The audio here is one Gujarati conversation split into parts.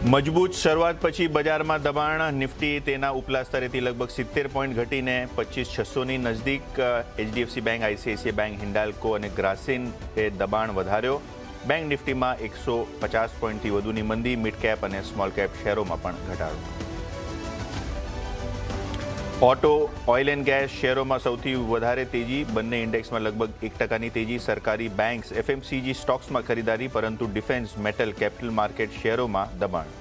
મજબૂત શરૂઆત પછી બજારમાં દબાણ. નિફ્ટી તેના ઉપલા સ્તરેથી લગભગ 70 પોઈન્ટ ઘટીને 25,600ની નજીક. HDFC bank, ICICI bank, Hindalco અને ગ્રાસિમ એ દબાણ વધાર્યો. બેંક નિફ્ટીમાં 150 પોઈન્ટથી વધુની મંદી. મિડ કેપ અને સ્મોલ કેપ શેરોમાં પણ ઘટાડો. ઓટો, ઓઇલ એન્ડ ગેસ શેરોમાં સૌથી વધારે તેજી. બંને ઇન્ડેક્સમાં લગભગ 1%ની તેજી. સરકારી બેંક્સ, એફએમસીજી સ્ટોક્સમાં ખરીદારી, પરંતુ ડિફેન્સ, મેટલ, કેપિટલ માર્કેટ શેરોમાં દબાણ.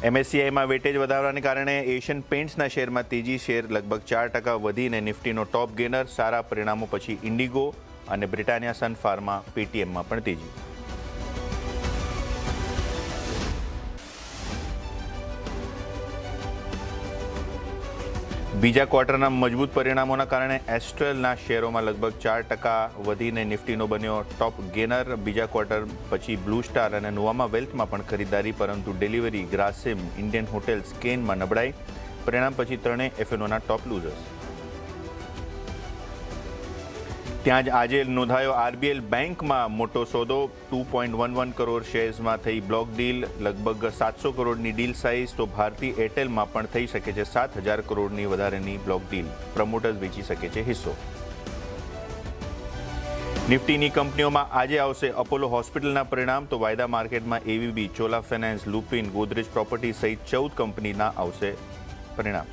એમએસસીઆઈમાં વેટેજ વધારવાને કારણે એશિયન પેઇન્ટ્સના શેરમાં તેજી. શેર લગભગ 4% વધીને નિફ્ટીનો ટોપ ગેનર. સારા પરિણામો પછી ઇન્ડિગો અને બ્રિટાનિયા સન ફાર્મા, પેટીએમમાં પણ તેજી. બીજા ક્વાર્ટરના મજબૂત પરિણામોના કારણે એસ્ટ્રેલના શેરોમાં લગભગ 4% વધીને નિફ્ટીનો બન્યો ટોપ ગેનર. બીજા ક્વાર્ટર પછી બ્લુ સ્ટાર અને નોવામા વેલ્થમાં પણ ખરીદારી, પરંતુ ડિલિવરી, ગ્રાસિમ, ઇન્ડિયન હોટેલ્સ, કેનમાં નબળાઈ. પરિણામ પછી ત્રણેય એફએનઓના ટોપ લૂઝર્સ. ત્યાં જ આજે નોંધાયો આરબીએલ બેંકમાં મોટો સોદો. 2.11 કરોડ શેર્સમાં થઈ બ્લોક ડીલ. લગભગ 700 કરોડની ડીલ સાઇઝ. તો ભારતી એરટેલમાં પણ થઈ શકે છે 7,000 કરોડની વધારેની બ્લોક ડીલ. પ્રમોટર્સ વેચી શકે છે હિસ્સો. નિફ્ટીની કંપનીઓમાં આજે આવશે અપોલો હોસ્પિટલના પરિણામ. તો વાયદા માર્કેટમાં એવીબી, ચોલા ફાઇનાન્સ, લુપિન, ગોદરેજ પ્રોપર્ટી સહિત 14 કંપનીના આવશે પરિણામ.